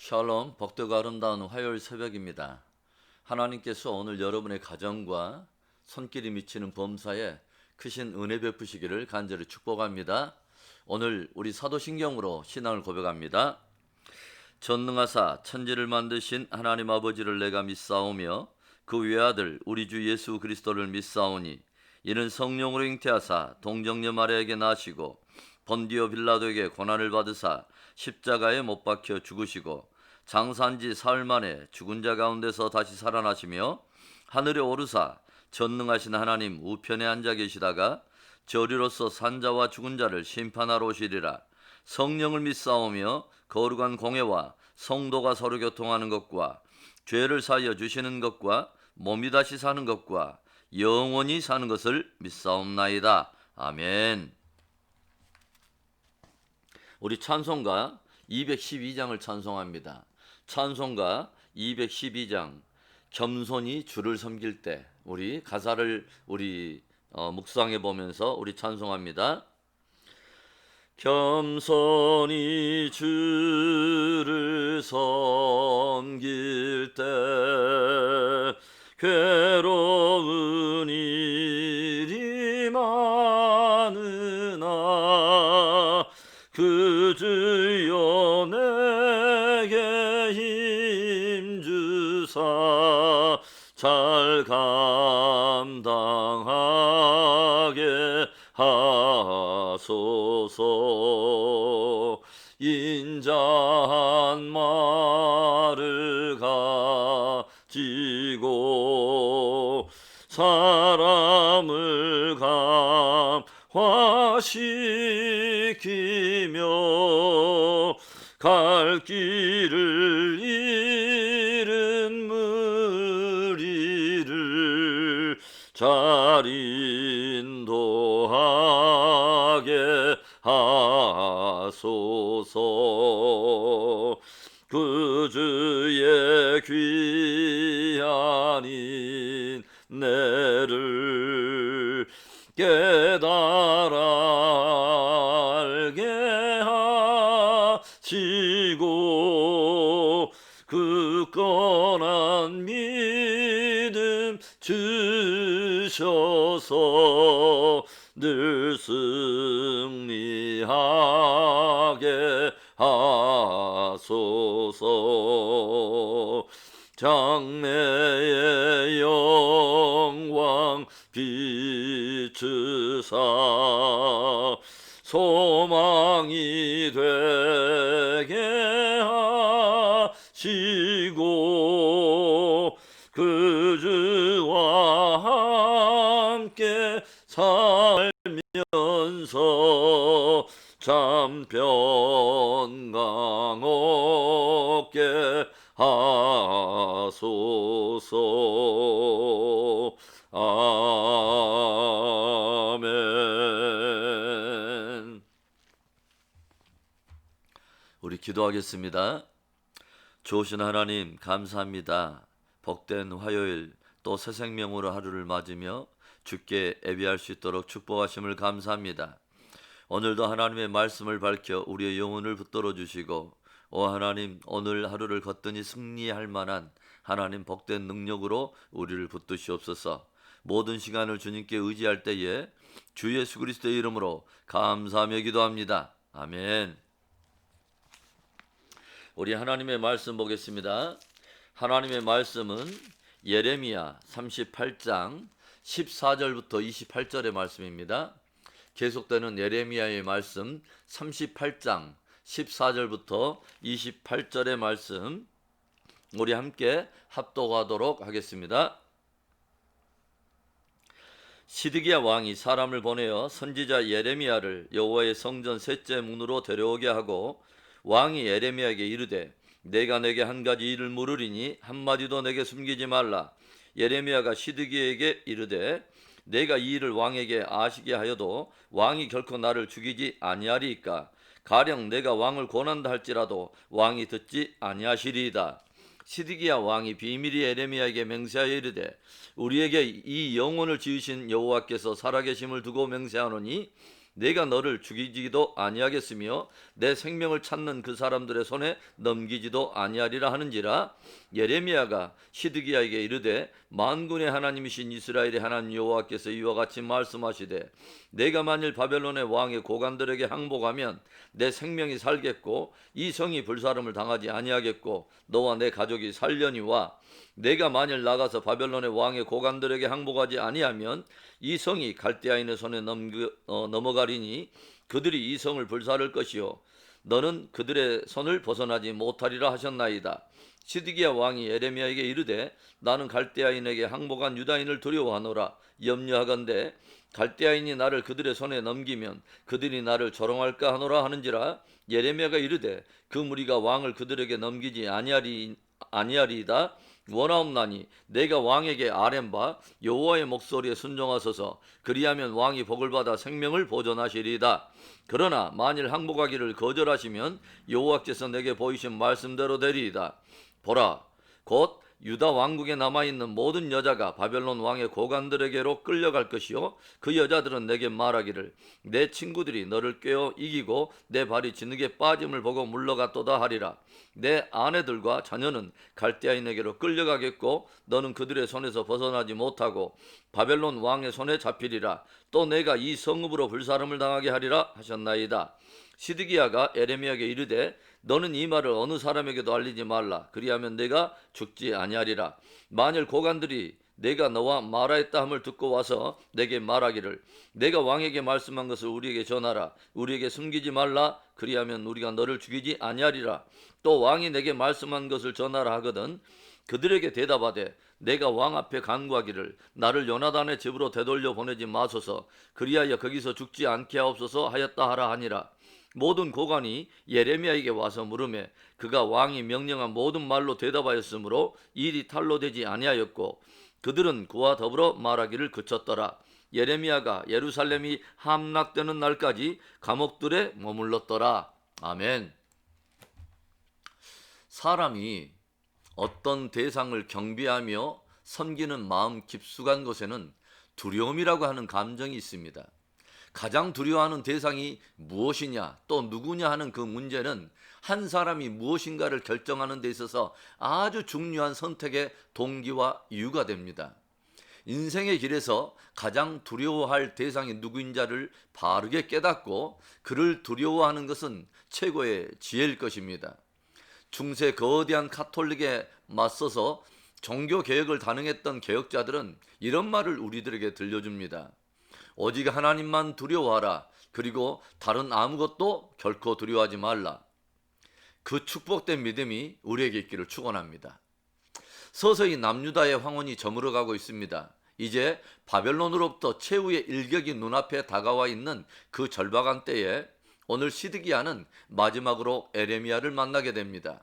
샬롬, 복되고 아름다운 화요일 새벽입니다. 하나님께서 오늘 여러분의 가정과 손길이 미치는 범사에 크신 은혜 베푸시기를 간절히 축복합니다. 오늘 우리 사도신경으로 신앙을 고백합니다. 전능하사 천지를 만드신 하나님 아버지를 내가 믿사오며 그 외아들 우리 주 예수 그리스도를 믿사오니 이는 성령으로 잉태하사 동정녀 마리아에게 나시고 본디오 빌라도에게 고난을 받으사 십자가에 못 박혀 죽으시고 장사한 지 사흘 만에 죽은 자 가운데서 다시 살아나시며 하늘에 오르사 전능하신 하나님 우편에 앉아 계시다가 저리로서 산자와 죽은 자를 심판하러 오시리라. 성령을 믿사오며 거룩한 공회와 성도가 서로 교통하는 것과 죄를 사하여 주시는 것과 몸이 다시 사는 것과 영원히 사는 것을 믿사옵나이다. 아멘. 우리 찬송가 212장을 찬송합니다. 찬송가 212장 겸손히 주를 섬길 때 우리 가사를 묵상해 보면서 우리 찬송합니다. 겸손히 주를 섬길 때 괴로운 일이 많으나 그 주여 내게 힘주사 잘 감당하게 하소서. 인자한 말을 가지고 사람을 감화시키며 갈 길을 잃은 무리를 잘 인도하게 하소서. 그 주의 귀한 인내를 깨달아 알게 하시고 굳건한 믿음 주셔서 늘 승리하게 하소서. 장래의 영광 비추사 소망이 되게 하시고 그 주와 함께 살면서 참 평강 얻게 하소서. 아멘. 우리 기도하겠습니다. 좋으신 하나님 감사합니다. 복된 화요일 또 새 생명으로 하루를 맞으며 주께 예배할 수 있도록 축복하심을 감사합니다. 오늘도 하나님의 말씀을 밝혀 우리의 영혼을 붙들어 주시고 오 하나님 오늘 하루를 걷더니 승리할 만한 하나님 복된 능력으로 우리를 붙드시옵소서. 모든 시간을 주님께 의지할 때에 주 예수 그리스도의 이름으로 감사하며 기도합니다. 아멘. 우리 하나님의 말씀 보겠습니다. 하나님의 말씀은 예레미야 38장 14절부터 28절의 말씀입니다. 계속되는 예레미야의 말씀 38장 14절부터 28절의 말씀 우리 함께 합독하도록 하겠습니다. 시드기야 왕이 사람을 보내어 선지자 예레미야를 여호와의 성전 셋째 문으로 데려오게 하고 왕이 예레미야에게 이르되 내가 내게 한 가지 일을 물으리니 한마디도 내게 숨기지 말라. 예레미야가 시드기야에게 이르되 내가 이 일을 왕에게 아시게 하여도 왕이 결코 나를 죽이지 아니하리이까. 가령 내가 왕을 권한다 할지라도 왕이 듣지 아니하시리이다. 시드기야 왕이 비밀이 예레미야에게 맹세하여 이르되 우리에게 이 영혼을 지으신 여호와께서 살아계심을 두고 맹세하노니 내가 너를 죽이지도 아니하겠으며 내 생명을 찾는 그 사람들의 손에 넘기지도 아니하리라 하는지라. 예레미야가 시드기야에게 이르되 만군의 하나님이신 이스라엘의 하나님 여호와께서 이와 같이 말씀하시되 내가 만일 바벨론의 왕의 고관들에게 항복하면 내 생명이 살겠고 이 성이 불사름을 당하지 아니하겠고 너와 내 가족이 살려니와 내가 만일 나가서 바벨론의 왕의 고관들에게 항복하지 아니하면 이 성이 갈대아인의 손에 넘어가리니 그들이 이 성을 불사를 것이요 너는 그들의 손을 벗어나지 못하리라 하셨나이다. 시드기야 왕이 예레미야에게 이르되 나는 갈대아인에게 항복한 유다인을 두려워하노라. 염려하건대 갈대아인이 나를 그들의 손에 넘기면 그들이 나를 조롱할까 하노라 하는지라. 예레미야가 이르되 그 무리가 왕을 그들에게 넘기지 아니하리이다. 원하옵나니 내가 왕에게 아뢰는 바 여호와의 목소리에 순종하소서. 그리하면 왕이 복을 받아 생명을 보존하시리이다. 그러나 만일 항복하기를 거절하시면 여호와께서 내게 보이신 말씀대로 되리이다. 보라, 곧 유다 왕국에 남아있는 모든 여자가 바벨론 왕의 고관들에게로 끌려갈 것이요 그 여자들은 내게 말하기를 내 친구들이 너를 꿰어 이기고 내 발이 진흙에 빠짐을 보고 물러갔도다 하리라. 내 아내들과 자녀는 갈대아인에게로 끌려가겠고 너는 그들의 손에서 벗어나지 못하고 바벨론 왕의 손에 잡히리라. 또 내가 이 성읍으로 불사름을 당하게 하리라 하셨나이다. 시드기야가 에레미야에게 이르되 너는 이 말을 어느 사람에게도 알리지 말라. 그리하면 내가 죽지 아니하리라. 만일 고관들이 내가 너와 말하였다 함을 듣고 와서 내게 말하기를 내가 왕에게 말씀한 것을 우리에게 전하라. 우리에게 숨기지 말라. 그리하면 우리가 너를 죽이지 아니하리라. 또 왕이 내게 말씀한 것을 전하라 하거든 그들에게 대답하되 내가 왕 앞에 간구하기를 나를 요나단의 집으로 되돌려 보내지 마소서. 그리하여 거기서 죽지 않게 하옵소서 하였다 하라 하니라. 모든 고관이 예레미야에게 와서 물으매 그가 왕이 명령한 모든 말로 대답하였으므로 일이 탄로되지 아니하였고 그들은 그와 더불어 말하기를 그쳤더라. 예레미야가 예루살렘이 함락되는 날까지 감옥들에 머물렀더라. 아멘. 사람이 어떤 대상을 경배하며 섬기는 마음 깊숙한 곳에는 두려움이라고 하는 감정이 있습니다. 가장 두려워하는 대상이 무엇이냐 또 누구냐 하는 그 문제는 한 사람이 무엇인가를 결정하는 데 있어서 아주 중요한 선택의 동기와 이유가 됩니다. 인생의 길에서 가장 두려워할 대상이 누구인지를 바르게 깨닫고 그를 두려워하는 것은 최고의 지혜일 것입니다. 중세 거대한 가톨릭에 맞서서 종교개혁을 단행했던 개혁자들은 이런 말을 우리들에게 들려줍니다. 오직 하나님만 두려워하라. 그리고 다른 아무것도 결코 두려워하지 말라. 그 축복된 믿음이 우리에게 있기를 축원합니다. 서서히 남유다의 황혼이 저물어가고 있습니다. 이제 바벨론으로부터 최후의 일격이 눈앞에 다가와 있는 그 절박한 때에 오늘 시드기야는 마지막으로 에레미야를 만나게 됩니다.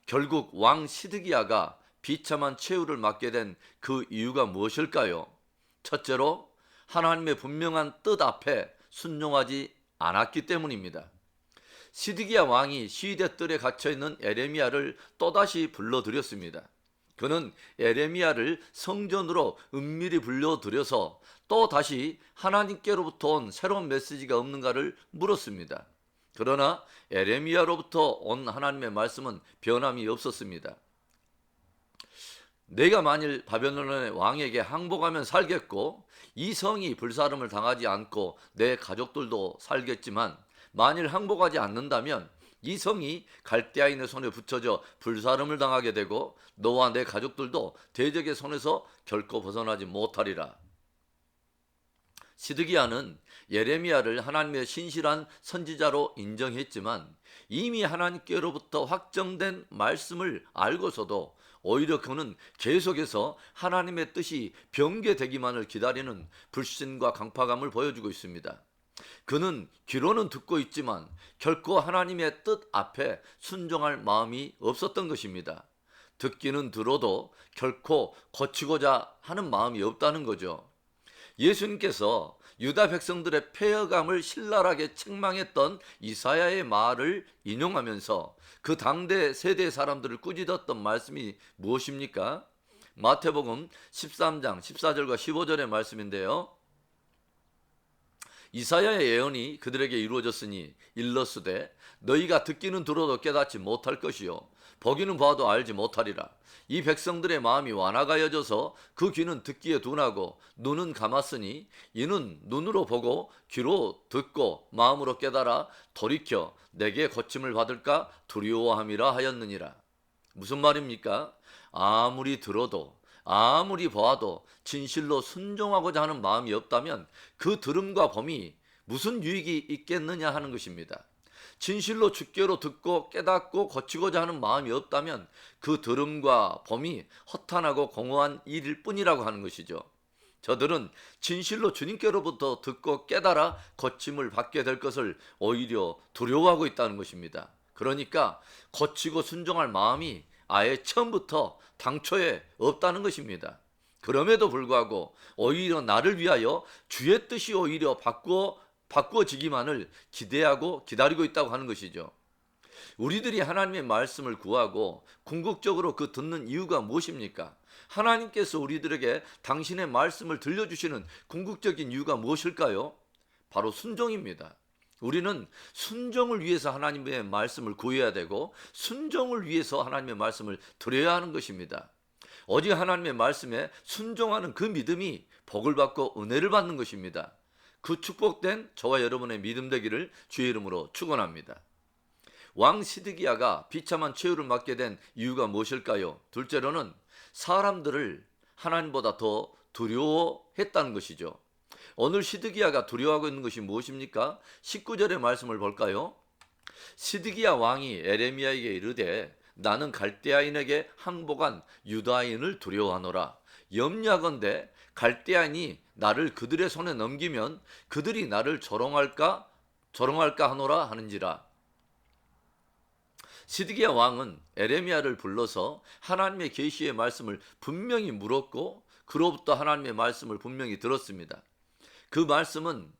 결국 왕 시드기야가 비참한 최후를 맞게 된 그 이유가 무엇일까요? 첫째로 하나님의 분명한 뜻 앞에 순종하지 않았기 때문입니다. 시드기야 왕이 시대 뜰에 갇혀있는 에레미야를 또다시 불러들였습니다. 그는 에레미야를 성전으로 은밀히 불러들여서 또 다시 하나님께로부터 온 새로운 메시지가 없는가를 물었습니다. 그러나 에레미야로부터 온 하나님의 말씀은 변함이 없었습니다. 내가 만일 바벨론의 왕에게 항복하면 살겠고 이 성이 불사름을 당하지 않고 내 가족들도 살겠지만 만일 항복하지 않는다면 이 성이 갈대아인의 손에 붙여져 불사름을 당하게 되고 너와 내 가족들도 대적의 손에서 결코 벗어나지 못하리라. 시드기야는 예레미야를 하나님의 신실한 선지자로 인정했지만 이미 하나님께로부터 확정된 말씀을 알고서도 오히려 그는 계속해서 하나님의 뜻이 변개되기만을 기다리는 불신과 강파감을 보여주고 있습니다. 그는 귀로는 듣고 있지만 결코 하나님의 뜻 앞에 순종할 마음이 없었던 것입니다. 듣기는 들어도 결코 고치고자 하는 마음이 없다는 거죠. 예수님께서 유다 백성들의 폐허감을 신랄하게 책망했던 이사야의 말을 인용하면서 그 당대 세대 사람들을 꾸짖었던 말씀이 무엇입니까? 마태복음 13장 14절과 15절의 말씀인데요. 이사야의 예언이 그들에게 이루어졌으니 일러스되 너희가 듣기는 들어도 깨닫지 못할 것이요 보기는 봐도 알지 못하리라. 이 백성들의 마음이 완화가여져서 그 귀는 듣기에 둔하고 눈은 감았으니 이는 눈으로 보고 귀로 듣고 마음으로 깨달아 돌이켜 내게 고침을 받을까 두려워함이라 하였느니라. 무슨 말입니까? 아무리 들어도 아무리 보아도 진실로 순종하고자 하는 마음이 없다면 그 들음과 범이 무슨 유익이 있겠느냐 하는 것입니다. 진실로 주께로 듣고 깨닫고 고치고자 하는 마음이 없다면 그 들음과 범이 허탄하고 공허한 일일 뿐이라고 하는 것이죠. 저들은 진실로 주님께로부터 듣고 깨달아 고침을 받게 될 것을 오히려 두려워하고 있다는 것입니다. 그러니까 고치고 순종할 마음이 아예 처음부터 당초에 없다는 것입니다. 그럼에도 불구하고 오히려 나를 위하여 주의 뜻이 오히려 바꾸어지기만을 기대하고 기다리고 있다고 하는 것이죠. 우리들이 하나님의 말씀을 구하고 궁극적으로 그 듣는 이유가 무엇입니까? 하나님께서 우리들에게 당신의 말씀을 들려주시는 궁극적인 이유가 무엇일까요? 바로 순종입니다. 우리는 순종을 위해서 하나님의 말씀을 구해야 되고 순종을 위해서 하나님의 말씀을 드려야 하는 것입니다. 오직 하나님의 말씀에 순종하는 그 믿음이 복을 받고 은혜를 받는 것입니다. 그 축복된 저와 여러분의 믿음 되기를 주의 이름으로 축원합니다. 왕 시드기야가 비참한 최후를 맞게 된 이유가 무엇일까요? 둘째로는 사람들을 하나님보다 더 두려워했다는 것이죠. 오늘 시드기야가 두려워하고 있는 것이 무엇입니까? 19절의 말씀을 볼까요? 시드기야 왕이 에레미야에게 이르되 나는 갈대아인에게 항복한 유다인을 두려워하노라. 염려하건대 갈대아인이 나를 그들의 손에 넘기면 그들이 나를 조롱할까 하노라 하는지라. 시드기야 왕은 에레미야를 불러서 하나님의 계시의 말씀을 분명히 물었고 그로부터 하나님의 말씀을 분명히 들었습니다. 그 말씀은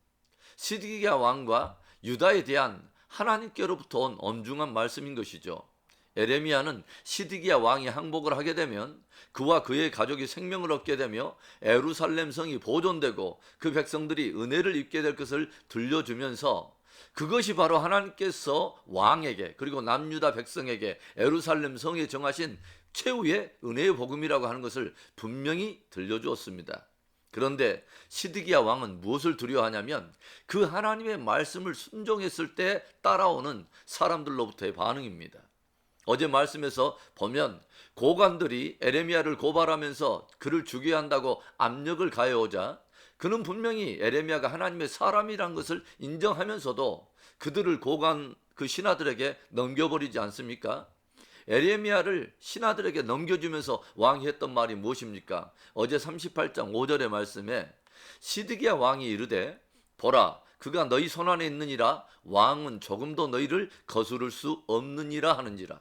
시드기야 왕과 유다에 대한 하나님께로부터 온 엄중한 말씀인 것이죠. 에레미야는 시드기야 왕이 항복을 하게 되면 그와 그의 가족이 생명을 얻게 되며 예루살렘 성이 보존되고 그 백성들이 은혜를 입게 될 것을 들려주면서 그것이 바로 하나님께서 왕에게 그리고 남유다 백성에게 예루살렘 성에 정하신 최후의 은혜의 복음이라고 하는 것을 분명히 들려주었습니다. 그런데 시드기야 왕은 무엇을 두려워하냐면 그 하나님의 말씀을 순종했을 때 따라오는 사람들로부터의 반응입니다. 어제 말씀에서 보면 고관들이 에레미야를 고발하면서 그를 죽여야 한다고 압력을 가해오자 그는 분명히 에레미야가 하나님의 사람이란 것을 인정하면서도 그들을 고관 그 신하들에게 넘겨버리지 않습니까? 에레미야를 신하들에게 넘겨주면서 왕이 했던 말이 무엇입니까? 어제 38장 5절의 말씀에 시드기야 왕이 이르되 보라 그가 너희 손안에 있느니라 왕은 조금도 너희를 거스를 수 없느니라 하는지라.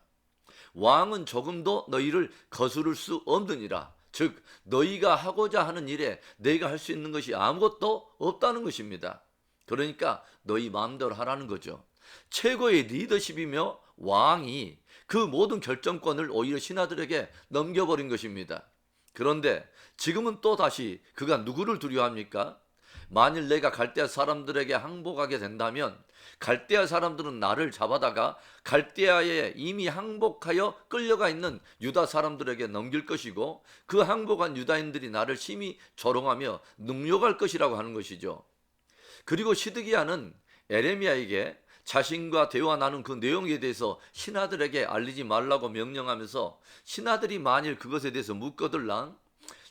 왕은 조금도 너희를 거스를 수 없느니라. 즉 너희가 하고자 하는 일에 내가 할 수 있는 것이 아무것도 없다는 것입니다. 그러니까 너희 마음대로 하라는 거죠. 최고의 리더십이며 왕이 그 모든 결정권을 오히려 신하들에게 넘겨버린 것입니다. 그런데 지금은 또 다시 그가 누구를 두려워합니까? 만일 내가 갈대아 사람들에게 항복하게 된다면 갈대아 사람들은 나를 잡아다가 갈대아에 이미 항복하여 끌려가 있는 유다 사람들에게 넘길 것이고 그 항복한 유다인들이 나를 심히 조롱하며 능욕할 것이라고 하는 것이죠. 그리고 시드기야는 에레미야에게 자신과 대화 나눈 그 내용에 대해서 신하들에게 알리지 말라고 명령하면서 신하들이 만일 그것에 대해서 묻거들랑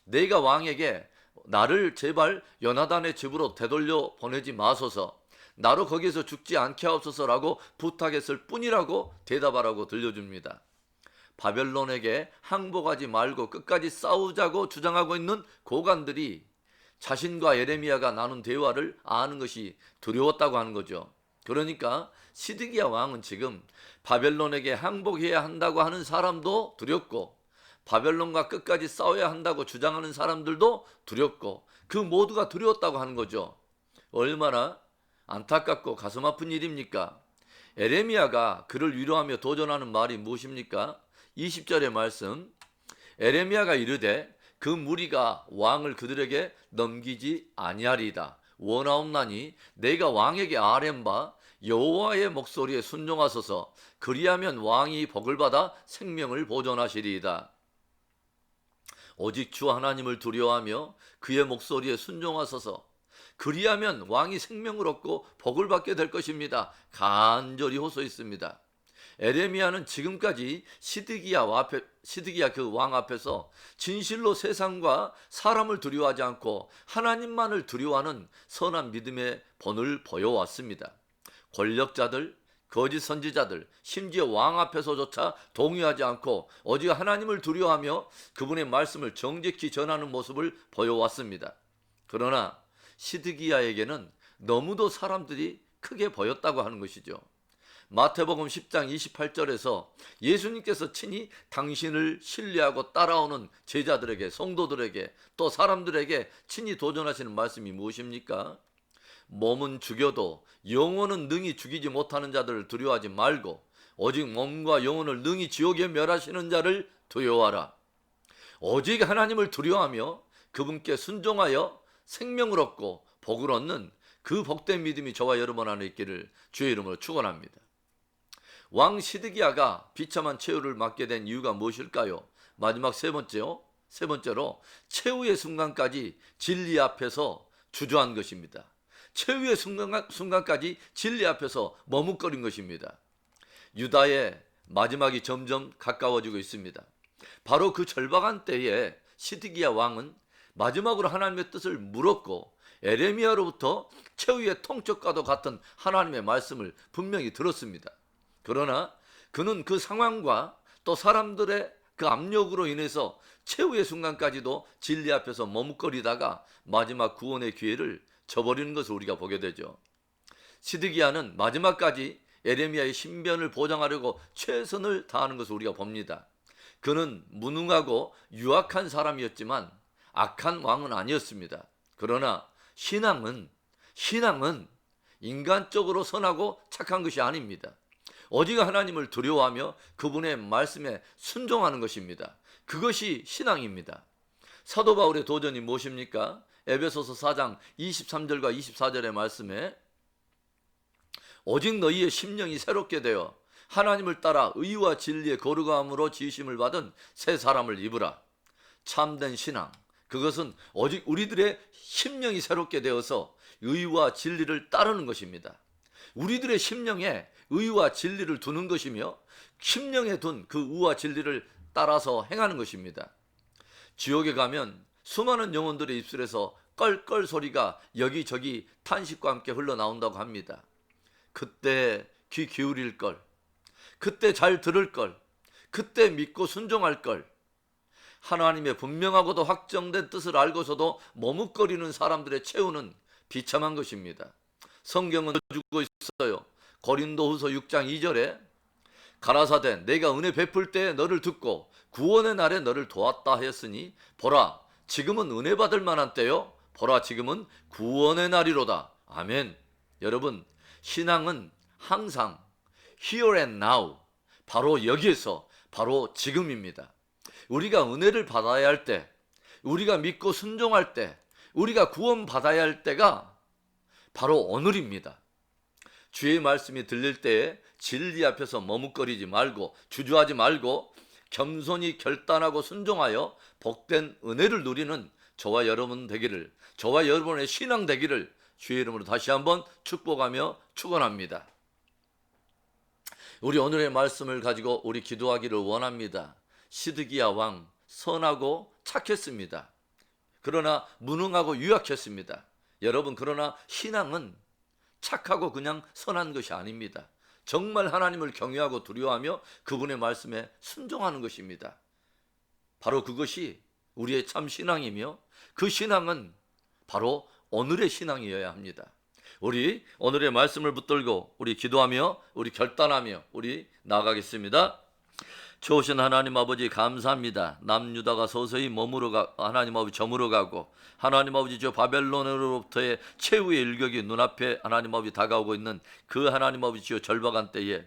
내가 왕에게 나를 제발 요나단의 집으로 되돌려 보내지 마소서 나로 거기에서 죽지 않게 하옵소서라고 부탁했을 뿐이라고 대답하라고 들려줍니다. 바벨론에게 항복하지 말고 끝까지 싸우자고 주장하고 있는 고관들이 자신과 예레미야가 나눈 대화를 아는 것이 두려웠다고 하는 거죠. 그러니까 시드기야 왕은 지금 바벨론에게 항복해야 한다고 하는 사람도 두렵고 바벨론과 끝까지 싸워야 한다고 주장하는 사람들도 두렵고 그 모두가 두려웠다고 하는 거죠. 얼마나 안타깝고 가슴 아픈 일입니까? 에레미야가 그를 위로하며 도전하는 말이 무엇입니까? 20절의 말씀 에레미야가 이르되 그 무리가 왕을 그들에게 넘기지 아니하리이다. 원하옵나니 내가 왕에게 아뢰는 바 여호와의 목소리에 순종하소서. 그리하면 왕이 복을 받아 생명을 보존하시리이다. 오직 주 하나님을 두려워하며 그의 목소리에 순종하소서. 그리하면 왕이 생명을 얻고 복을 받게 될 것입니다. 간절히 호소했습니다. 에레미야는 지금까지 시드기야 그 왕 앞에서 진실로 세상과 사람을 두려워하지 않고 하나님만을 두려워하는 선한 믿음의 본을 보여왔습니다. 권력자들, 거짓 선지자들, 심지어 왕 앞에서조차 동의하지 않고 오직 하나님을 두려워하며 그분의 말씀을 정직히 전하는 모습을 보여왔습니다. 그러나 시드기야에게는 너무도 사람들이 크게 보였다고 하는 것이죠. 마태복음 10장 28절에서 예수님께서 친히 당신을 신뢰하고 따라오는 제자들에게, 성도들에게, 또 사람들에게 친히 도전하시는 말씀이 무엇입니까? 몸은 죽여도 영혼은 능히 죽이지 못하는 자들을 두려워하지 말고 오직 몸과 영혼을 능히 지옥에 멸하시는 자를 두려워하라. 오직 하나님을 두려워하며 그분께 순종하여 생명을 얻고 복을 얻는 그 복된 믿음이 저와 여러분 안에 있기를 주의 이름으로 축원합니다. 왕 시드기야가 비참한 최후를 맞게 된 이유가 무엇일까요? 마지막 세 번째로 최후의 순간까지 진리 앞에서 주저한 것입니다. 최후의 순간까지 진리 앞에서 머뭇거린 것입니다. 유다의 마지막이 점점 가까워지고 있습니다. 바로 그 절박한 때에 시드기야 왕은 마지막으로 하나님의 뜻을 물었고 에레미야로부터 최후의 통첩과도 같은 하나님의 말씀을 분명히 들었습니다. 그러나 그는 그 상황과 또 사람들의 그 압력으로 인해서 최후의 순간까지도 진리 앞에서 머뭇거리다가 마지막 구원의 기회를 저버리는 것을 우리가 보게 되죠. 시드기야는 마지막까지 에레미야의 신변을 보장하려고 최선을 다하는 것을 우리가 봅니다. 그는 무능하고 유약한 사람이었지만 악한 왕은 아니었습니다. 그러나 신앙은 인간적으로 선하고 착한 것이 아닙니다. 오직 하나님을 두려워하며 그분의 말씀에 순종하는 것입니다. 그것이 신앙입니다. 사도 바울의 도전이 무엇입니까? 에베소서 4장 23절과 24절의 말씀에 오직 너희의 심령이 새롭게 되어 하나님을 따라 의와 진리의 거룩함으로 지으심을 받은 새 사람을 입으라. 참된 신앙, 그것은 오직 우리들의 심령이 새롭게 되어서 의와 진리를 따르는 것입니다. 우리들의 심령에 의와 진리를 두는 것이며 심령에 둔 그 의와 진리를 따라서 행하는 것입니다. 지옥에 가면 수많은 영혼들의 입술에서 껄껄 소리가 여기저기 탄식과 함께 흘러나온다고 합니다. 그때 귀 기울일 걸, 그때 잘 들을 걸, 그때 믿고 순종할 걸. 하나님의 분명하고도 확정된 뜻을 알고서도 머뭇거리는 사람들의 최후는 비참한 것입니다. 성경은 주고 있어요. 고린도후서 6장 2절에 가라사대 내가 은혜 베풀 때에 너를 듣고 구원의 날에 너를 도왔다 하였으니 보라 지금은 은혜 받을 만한 때요 보라 지금은 구원의 날이로다. 아멘. 여러분, 신앙은 항상 here and now, 바로 여기에서 바로 지금입니다. 우리가 은혜를 받아야 할 때, 우리가 믿고 순종할 때, 우리가 구원받아야 할 때가 바로 오늘입니다. 주의 말씀이 들릴 때에 진리 앞에서 머뭇거리지 말고 주저하지 말고 겸손히 결단하고 순종하여 복된 은혜를 누리는 저와 여러분 되기를, 저와 여러분의 신앙 되기를 주의 이름으로 다시 한번 축복하며 축원합니다. 우리 오늘의 말씀을 가지고 우리 기도하기를 원합니다. 시드기야 왕 선하고 착했습니다. 그러나 무능하고 유약했습니다. 여러분, 그러나 신앙은 착하고 그냥 선한 것이 아닙니다. 정말 하나님을 경외하고 두려워하며 그분의 말씀에 순종하는 것입니다. 바로 그것이 우리의 참 신앙이며 그 신앙은 바로 오늘의 신앙이어야 합니다. 우리 오늘의 말씀을 붙들고 우리 기도하며 우리 결단하며 우리 나아가겠습니다. 좋으신 하나님 아버지 감사합니다. 남유다가 서서히 하나님 아버지 저물어 가고 하나님 아버지 저 바벨론으로부터의 최후의 일격이 눈앞에 하나님 아버지 다가오고 있는 그 하나님 아버지 저 절박한 때에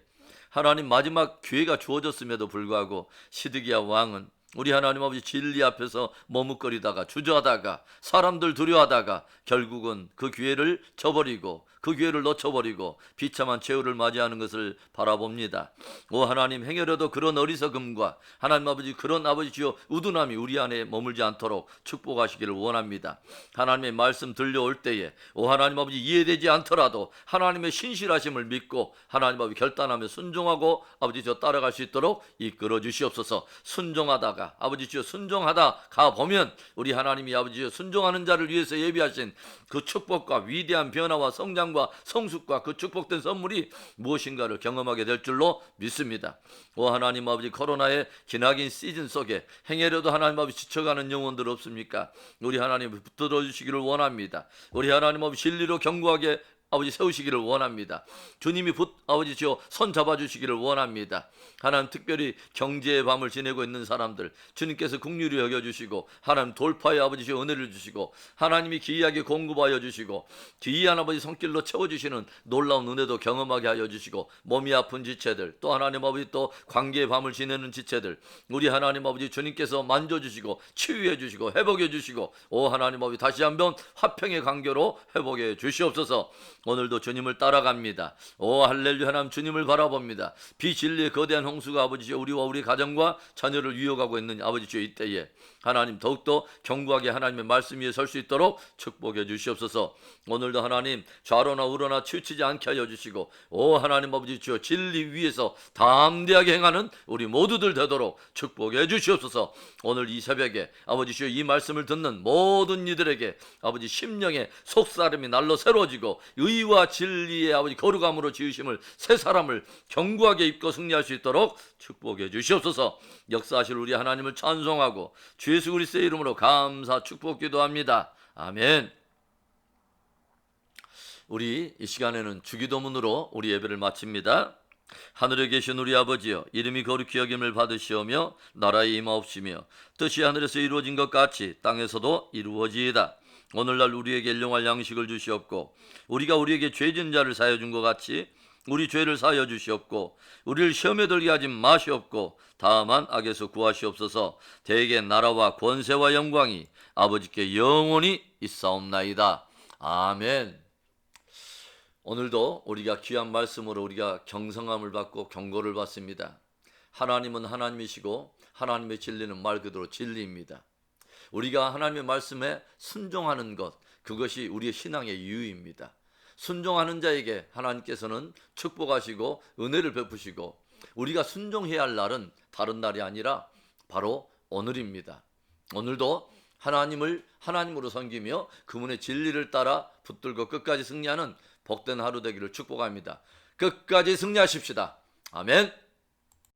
하나님 마지막 기회가 주어졌음에도 불구하고 시드기야 왕은 우리 하나님 아버지 진리 앞에서 머뭇거리다가 주저하다가 사람들 두려워하다가 결국은 그 기회를 저버리고 그 기회를 놓쳐버리고 비참한 최후를 맞이하는 것을 바라봅니다. 오 하나님, 행여라도 그런 어리석음과 하나님 아버지 그런 아버지 주여 우둔함이 우리 안에 머물지 않도록 축복하시기를 원합니다. 하나님의 말씀 들려올 때에 오 하나님 아버지 이해되지 않더라도 하나님의 신실하심을 믿고 하나님 아버지 결단하며 순종하고 아버지 저 따라갈 수 있도록 이끌어 주시옵소서. 순종하다가 아버지 주여 순종하다 가보면 우리 하나님이 아버지 주여 순종하는 자를 위해서 예비하신 그 축복과 위대한 변화와 성장과 성숙과 그 축복된 선물이 무엇인가를 경험하게 될 줄로 믿습니다. 오 하나님 아버지, 코로나의 기나긴 시즌 속에 행여라도 하나님 아버지 지쳐가는 영혼들 없습니까? 우리 하나님 붙들어 주시기를 원합니다. 우리 하나님 아버지 진리로 견고하게 아버지 세우시기를 원합니다. 주님이 아버지 주여 손 잡아주시기를 원합니다. 하나님, 특별히 경제의 밤을 지내고 있는 사람들 주님께서 긍휼히 여겨주시고 하나님 돌파의 아버지 주여 은혜를 주시고 하나님이 기이하게 공급하여 주시고 기이한 아버지 손길로 채워주시는 놀라운 은혜도 경험하게 하여 주시고 몸이 아픈 지체들 또 하나님 아버지 또 관계의 밤을 지내는 지체들 우리 하나님 아버지 주님께서 만져주시고 치유해 주시고 회복해 주시고 오 하나님 아버지 다시 한번 화평의 관계로 회복해 주시옵소서. 오늘도 주님을 따라갑니다. 오 할렐루야. 하나님 주님을 바라봅니다. 비진리의 거대한 홍수가 아버지 우리와 우리 가정과 자녀를 위협하고 있는 아버지 주여 이때에 하나님 더욱더 견고하게 하나님의 말씀 위에 설 수 있도록 축복해 주시옵소서. 오늘도 하나님 좌로나 우로나 치우치지 않게 하여 주시고 오 하나님 아버지 주여 진리 위에서 담대하게 행하는 우리 모두들 되도록 축복해 주시옵소서. 오늘 이 새벽에 아버지 주여 이 말씀을 듣는 모든 이들에게 아버지 심령의 속사람이 날로 새로워지고 의와 진리의 아버지 거룩함으로 지으심을 새 사람을 견고하게 입고 승리할 수 있도록 축복해 주시옵소서. 역사하실 우리 하나님을 찬송하고 주 예수 그리스도의 이름으로 감사 축복 기도합니다. 아멘. 우리 이 시간에는 주기도문으로 우리 예배를 마칩니다. 하늘에 계신 우리 아버지여, 이름이 거룩히 여김을 받으시오며 나라의 임하옵시며 뜻이 하늘에서 이루어진 것 같이 땅에서도 이루어지이다. 오늘날 우리에게 일용할 양식을 주시옵고 우리가 우리에게 죄진 자를 사하여 준 것 같이 우리 죄를 사하여 주시옵고 우리를 시험에 들게 하지 마시옵고 다만 악에서 구하시옵소서. 대개 나라와 권세와 영광이 아버지께 영원히 있사옵나이다. 아멘. 오늘도 우리가 귀한 말씀으로 우리가 경성함을 받고 경고를 받습니다. 하나님은 하나님이시고 하나님의 진리는 말 그대로 진리입니다. 우리가 하나님의 말씀에 순종하는 것, 그것이 우리의 신앙의 이유입니다. 순종하는 자에게 하나님께서는 축복하시고 은혜를 베푸시고 우리가 순종해야 할 날은 다른 날이 아니라 바로 오늘입니다. 오늘도 하나님을 하나님으로 섬기며 그분의 진리를 따라 붙들고 끝까지 승리하는 복된 하루 되기를 축복합니다. 끝까지 승리하십시다. 아멘.